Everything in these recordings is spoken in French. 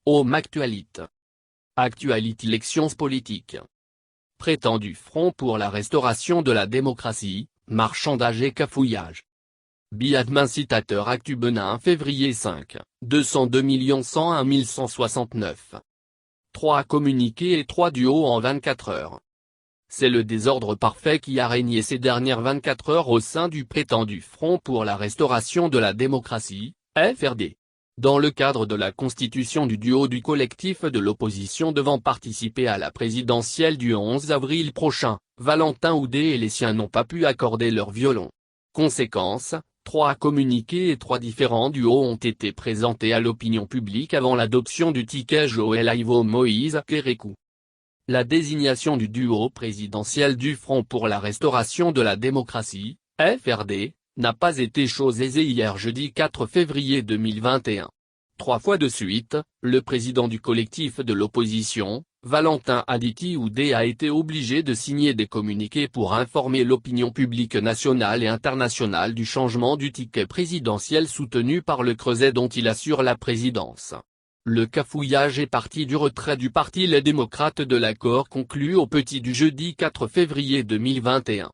Home Actualité. Actualité élections politiques. Prétendu Front pour la restauration de la démocratie, marchandage et cafouillage. Biadmin incitateur Actu Benin février 5, 202 101 169. 3 communiqués et 3 duos en 24 heures. C'est le désordre parfait qui a régné ces dernières 24 heures au sein du prétendu Front pour la restauration de la démocratie, FRD. Dans le cadre de la constitution du duo du collectif de l'opposition devant participer à la présidentielle du 11 avril prochain, Valentin Oudé et les siens n'ont pas pu accorder leur violon. Conséquence, 3 communiqués et 3 différents duos ont été présentés à l'opinion publique avant l'adoption du ticket Joël Aivo-Moïse Kérékou. La désignation du duo présidentiel du Front pour la restauration de la démocratie, FRD, n'a pas été chose aisée hier jeudi 4 février 2021. 3 fois de suite, le président du collectif de l'opposition, Valentin Aditi Oudé a été obligé de signer des communiqués pour informer l'opinion publique nationale et internationale du changement du ticket présidentiel soutenu par le Creuset dont il assure la présidence. Le cafouillage est parti du retrait du Parti Les Démocrates de l'accord conclu au petit du jeudi 4 février 2021.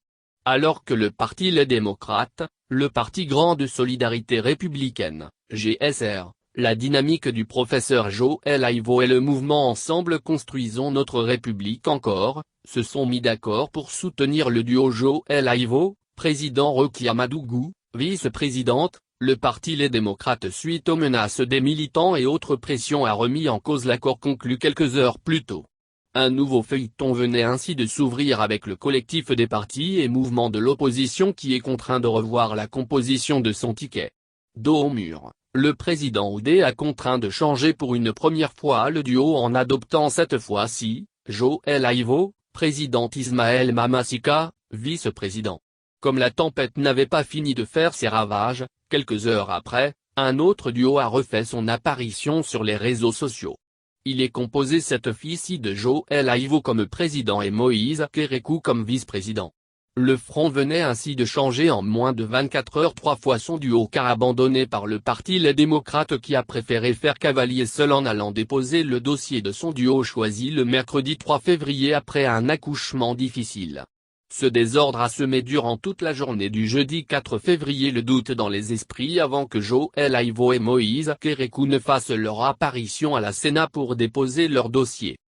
Alors que le Parti Les Démocrates, le Parti Grand de Solidarité Républicaine, GSR, la dynamique du professeur Joël Aivo et le mouvement Ensemble Construisons Notre République encore, se sont mis d'accord pour soutenir le duo Joël Aivo, président Rokia Madougou, vice-présidente. Le Parti Les Démocrates suite aux menaces des militants et autres pressions a remis en cause l'accord conclu quelques heures plus tôt. Un nouveau feuilleton venait ainsi de s'ouvrir avec le collectif des partis et mouvements de l'opposition qui est contraint de revoir la composition de son ticket. Dos au mur, le président Oudé a contraint de changer pour une première fois le duo en adoptant cette fois-ci, Joël Aivo, président Ismaël Mamassika, vice-président. Comme la tempête n'avait pas fini de faire ses ravages, quelques heures après, un autre duo a refait son apparition sur les réseaux sociaux. Il est composé cette fois-ci de Joël Aivo comme président et Moïse Kérékou comme vice-président. Le Front venait ainsi de changer en moins de 24 heures 3 fois son duo car abandonné par le Parti Les Démocrates qui a préféré faire cavalier seul en allant déposer le dossier de son duo choisi le mercredi 3 février après un accouchement difficile. Ce désordre a semé durant toute la journée du jeudi 4 février le doute dans les esprits avant que Joël Aivo et Moïse Kérékou ne fassent leur apparition à la Sénat pour déposer leur dossier.